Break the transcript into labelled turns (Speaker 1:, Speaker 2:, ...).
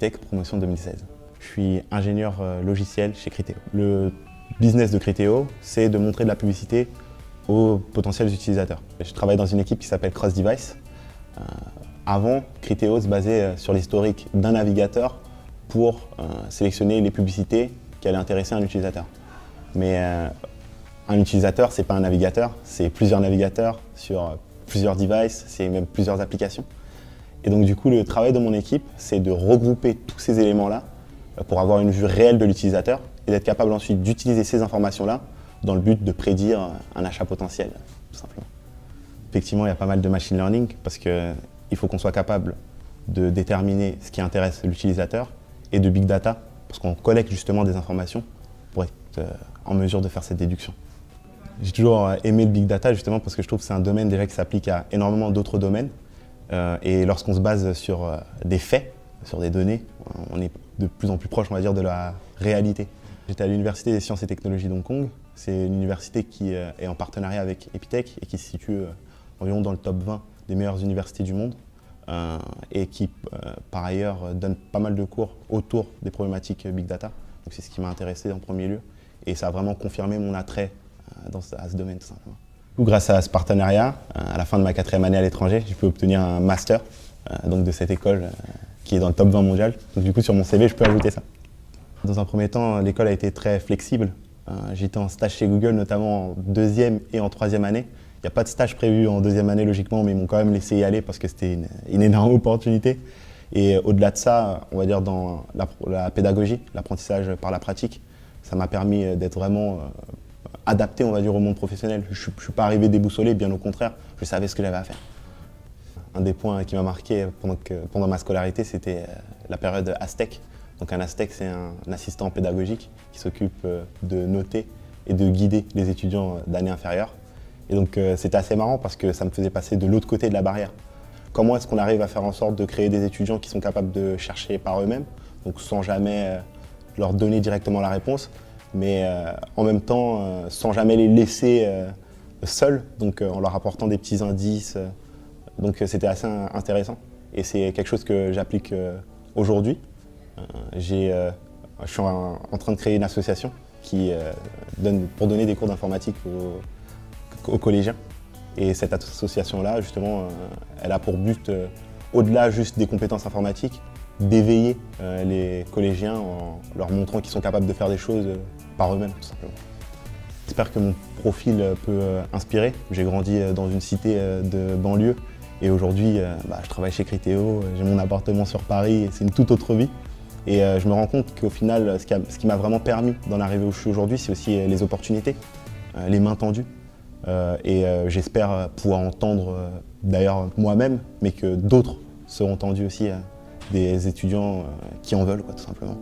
Speaker 1: Epitech, promotion 2016. Je suis ingénieur logiciel chez Criteo. Le business de Criteo, c'est de montrer de la publicité aux potentiels utilisateurs. Je travaille dans une équipe qui s'appelle Cross Device. Avant, Criteo se basait sur l'historique d'un navigateur pour sélectionner les publicités qui allaient intéresser un utilisateur. Mais un utilisateur, ce n'est pas un navigateur, c'est plusieurs navigateurs sur plusieurs devices, c'est même plusieurs applications. Et donc du coup, le travail de mon équipe, c'est de regrouper tous ces éléments-là pour avoir une vue réelle de l'utilisateur et d'être capable ensuite d'utiliser ces informations-là dans le but de prédire un achat potentiel, tout simplement. Effectivement, il y a pas mal de machine learning parce qu'il faut qu'on soit capable de déterminer ce qui intéresse l'utilisateur et de big data parce qu'on collecte justement des informations pour être en mesure de faire cette déduction. J'ai toujours aimé le big data justement parce que je trouve que c'est un domaine déjà qui s'applique à énormément d'autres domaines. Et lorsqu'on se base sur des faits, sur des données, on est de plus en plus proche, on va dire, de la réalité. J'étais à l'Université des sciences et technologies d'Hong Kong. C'est une université qui est en partenariat avec Epitech et qui se situe environ dans le top 20 des meilleures universités du monde et qui, par ailleurs, donne pas mal de cours autour des problématiques big data. Donc c'est ce qui m'a intéressé en premier lieu et ça a vraiment confirmé mon attrait à ce domaine, tout simplement. Grâce à ce partenariat, à la fin de ma 4e année à l'étranger, j'ai pu obtenir un master donc de cette école qui est dans le top 20 mondial. Donc du coup, sur mon CV, je peux ajouter ça. Dans un premier temps, l'école a été très flexible. J'étais en stage chez Google, notamment en 2e et en 3e année. Il n'y a pas de stage prévu en 2e année, logiquement, mais ils m'ont quand même laissé y aller parce que c'était une énorme opportunité. Et au-delà de ça, on va dire dans la pédagogie, l'apprentissage par la pratique, ça m'a permis d'être vraiment adapté, on va dire, au monde professionnel. Je ne suis pas arrivé déboussolé, bien au contraire, je savais ce que j'avais à faire. Un des points qui m'a marqué pendant ma scolarité, c'était la période Aztec. Donc un Aztec, c'est un assistant pédagogique qui s'occupe de noter et de guider les étudiants d'année inférieure. Et donc c'était assez marrant parce que ça me faisait passer de l'autre côté de la barrière. Comment est-ce qu'on arrive à faire en sorte de créer des étudiants qui sont capables de chercher par eux-mêmes, donc sans jamais leur donner directement la réponse, mais en même temps sans jamais les laisser seuls, donc en leur apportant des petits indices. Donc c'était assez intéressant et c'est quelque chose que j'applique aujourd'hui. Je suis en train de créer une association pour donner des cours d'informatique aux collégiens. Et cette association-là, justement, elle a pour but, au-delà juste des compétences informatiques, d'éveiller les collégiens en leur montrant qu'ils sont capables de faire des choses par eux-mêmes, tout simplement. J'espère que mon profil peut inspirer. J'ai grandi dans une cité de banlieue et aujourd'hui, je travaille chez Criteo, j'ai mon appartement sur Paris et c'est une toute autre vie. Et je me rends compte qu'au final, ce qui m'a vraiment permis d'en arriver où je suis aujourd'hui, c'est aussi les opportunités, les mains tendues. J'espère pouvoir entendre, d'ailleurs moi-même, mais que d'autres seront entendus aussi, des étudiants qui en veulent, tout simplement.